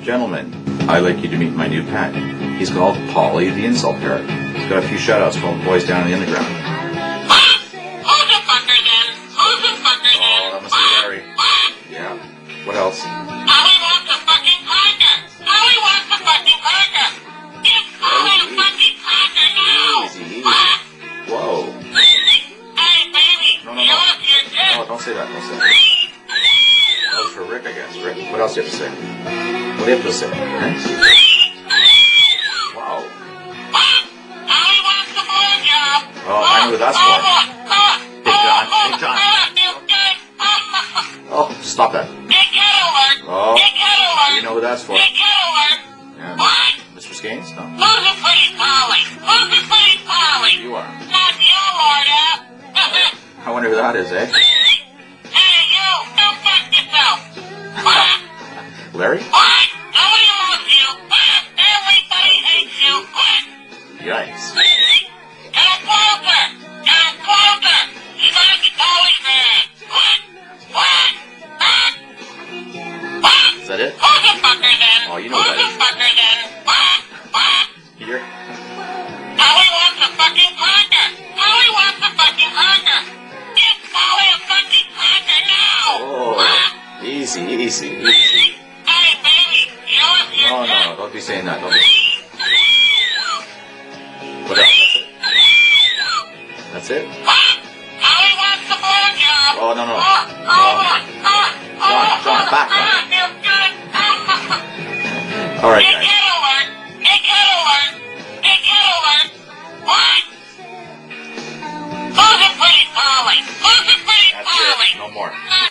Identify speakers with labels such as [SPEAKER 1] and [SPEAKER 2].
[SPEAKER 1] Gentlemen, I'd like you to meet my new pet. He's called Paulie the insult parrot. He's got a few shout-outs for all the boys down in the underground.
[SPEAKER 2] Who's the fucker then? Who's the fucker then?
[SPEAKER 1] Oh, that must be Larry. Yeah. What else?
[SPEAKER 2] Paulie wants a fucking cracker. Paulie wants a fucking cracker. Give Paulie a fucking cracker now.
[SPEAKER 1] Easy. Whoa.
[SPEAKER 2] Hey, baby.
[SPEAKER 1] No.
[SPEAKER 2] You look your dick.
[SPEAKER 1] Oh, don't say that. Don't say that. That was for Rick, I guess. Rick, what else do you have to say? What do you have to say? Huh? Wow.
[SPEAKER 2] Paulie wants the blowjob.
[SPEAKER 1] Oh, I know who that's for. Hey, John. Oh, stop that. Oh, you know who that's for. Yeah. Mr. Skanes? No.
[SPEAKER 2] Who's the pretty Paulie? Who's the pretty Paulie?
[SPEAKER 1] You are.
[SPEAKER 2] Not you, Lord.
[SPEAKER 1] I wonder who that is, eh?
[SPEAKER 2] Hey, you! Go fuck yourself!
[SPEAKER 1] Larry?
[SPEAKER 2] What? Nobody loves you! Everybody hates you!
[SPEAKER 1] Yikes.
[SPEAKER 2] Get a closer! Get a closer! You gotta be Paulie's man!
[SPEAKER 1] Is that it?
[SPEAKER 2] Who's the fucker then?
[SPEAKER 1] Oh, you know
[SPEAKER 2] Who's
[SPEAKER 1] that
[SPEAKER 2] the
[SPEAKER 1] is.
[SPEAKER 2] fucker then?
[SPEAKER 1] Here?
[SPEAKER 2] Paulie wants a fucking cracker! Paulie wants a fucking cracker! Give Paulie a fucking cracker now!
[SPEAKER 1] Oh, easy.
[SPEAKER 2] Hey, baby! You look your dick.
[SPEAKER 1] No, don't be saying that. Don't be. What else? That's it?
[SPEAKER 2] Paulie wants the blowjob!
[SPEAKER 1] Oh, no.